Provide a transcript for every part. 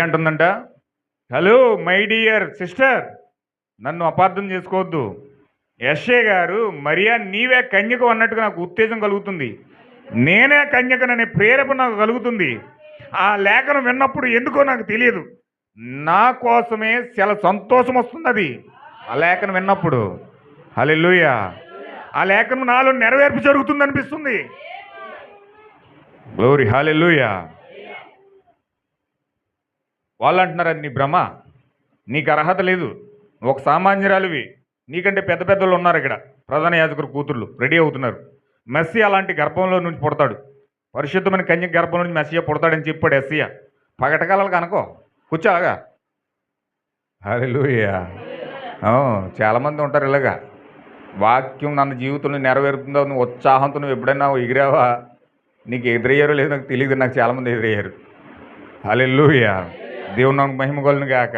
అంటుందంట, hello my dear sister, నన్ను అపార్థం చేసుకోవద్దు. యెషయా గారు మరియా నీవే కన్యకు అన్నట్టుగా నాకు ఉత్తేజం కలుగుతుంది. నేనే కన్యకననే ప్రేరేపణ నాకు కలుగుతుంది. ఆ లేఖనం విన్నప్పుడు ఎందుకో నాకు తెలియదు, నా కోసమే చాలా సంతోషం వస్తుంది. అది ఆ లేఖనం విన్నప్పుడు హల్లెలూయా, ఆ లేఖనం నాలో నెరవేర్పు జరుగుతుంది అనిపిస్తుంది. గ్లోరీ హల్లెలూయా. వాళ్ళు అంటున్నారు అది నీ భ్రమ, నీకు అర్హత లేదు, నువ్వు ఒక సామాన్యురాలివి, నీకంటే పెద్ద పెద్దలు ఉన్నారు ఇక్కడ, ప్రధాన యాజకుడు కూతుర్లు రెడీ అవుతున్నారు, మెస్సీ అలాంటి గర్భంలో నుంచి పుడతాడు, పరిశుద్ధమైన కన్యక గర్భం నుంచి మెస్సియా పుడతాడని చెప్పాడు ఎస్సీయా. పగటకాలకు అనుకో, కూర్చోలాగా. హల్లెలూయా. చాలామంది ఉంటారు ఇలాగా, వాక్యం నన్ను జీవితంలో నెరవేరుతుందో నువ్వు ఉత్సాహంతో నువ్వు ఎప్పుడైనా ఎగిరావా, నీకు ఎదురయ్యారో లేదో నాకు తెలియదు, నాకు చాలామంది ఎదురయ్యారు. హల్లెలూయా. దేవుని నాకు మహిమ కలుగును గాక.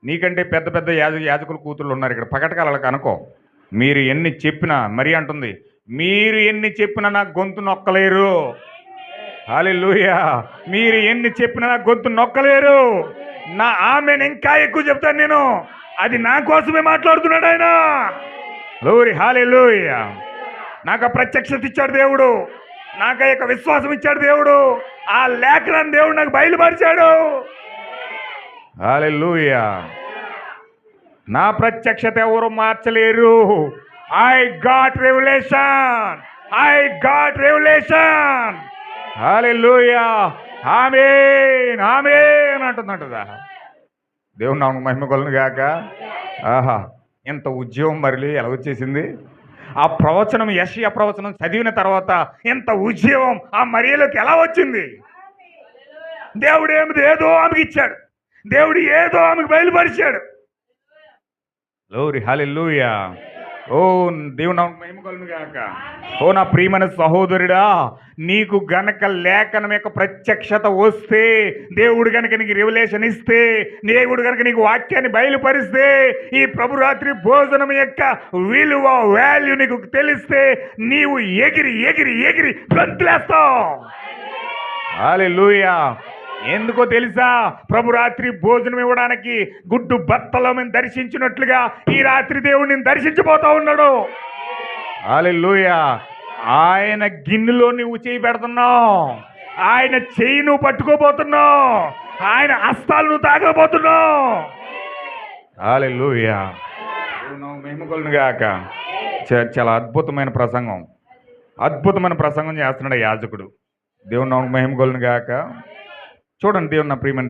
నీకంటే పెద్ద పెద్ద యాజకుల కూతుళ్ళు ఉన్నారు ఇక్కడ, పగటకాలకు అనుకో. మీరు ఎన్ని చెప్పినా, మరి అంటుంది, మీరు ఎన్ని చెప్పినా నాకు గొంతు నొక్కలేరు. హల్లెలూయా. మీరు ఎన్ని చెప్పినా నాకు గొంతు నొక్కలేరు. నా ఆమెను ఇంకా ఎక్కువ చెప్తాను నేను, అది నా కోసమే మాట్లాడుతున్నాడు ఆయన. గ్లోరీ హల్లెలూయా. నాకు ఆ ప్రత్యక్షత ఇచ్చాడు దేవుడు, నాకు ఆ యొక్క విశ్వాసం ఇచ్చాడు దేవుడు, ఆ లేఖనాన్ని దేవుడు నాకు బయలుపరిచాడు. హల్లెలూయా. నా ప్రత్యక్షత ఎవరు మార్చలేరు. I got revolution, I got revolution. హల్లెలూయా. ఆమేన్ ఆమేన్ అంటుందంటదా. దేవుని నామమునకు మహిమ కలుగును గాక. ఆహా, ఇంత ఉద్యోగం మరలి ఎలా వచ్చేసింది? ఆ ప్రవచనం, యెషయా ప్రవచనం చదివిన తర్వాత ఇంత ఉద్యోగం ఆ మరియలోకి ఎలా వచ్చింది? దేవుడు ఏదో ఆమెకి ఇచ్చాడు, దేవుడు ఏదో ఆమెకు బయలుపరిచాడు. గ్లోరీ హల్లెలూయా. ఓ దేవుని నామమునకు మహిమ కలుగును గాక. ఓ నా ప్రియమైన సహోదరుడా, నీకు గనక లేఖనం యొక్క ప్రత్యక్షత వస్తే, దేవుడు గనక నీకు రెవల్యూషన్ ఇస్తే, దేవుడు గనక నీకు వాక్యాన్ని బయలుపరిస్తే, ఈ ప్రభురాత్రి భోజనం యొక్క విలువ వాల్యూ నీకు తెలిస్తే, నీవు ఎగిరి ఎగిరి ఎగిరి గంతులేస్తావు. హల్లెలూయా. ఎందుకో తెలుసా? ప్రభు రాత్రి భోజనం ఇవ్వడానికి గుడ్డు బత్తలో మేము దర్శించినట్లుగా ఈ రాత్రి దేవుడిని దర్శించబోతా ఉన్నాడు. హల్లెలూయా. ఆయన గిన్నెలో నువ్వు చేయి పెడుతున్నావు, ఆయన చెయ్యి నువ్వు పట్టుకోబోతున్నావు, ఆయన హస్తాలు నువ్వు తాగబోతున్నావు. హల్లెలూయా. మహిమ కలుగును గాక. చాలా అద్భుతమైన ప్రసంగం, అద్భుతమైన ప్రసంగం చేస్తున్నాడు యాజకుడు. దేవుని నామమునకు మహిమ కలుగును గాక. చూడండి దేవుని నా ప్రియమైన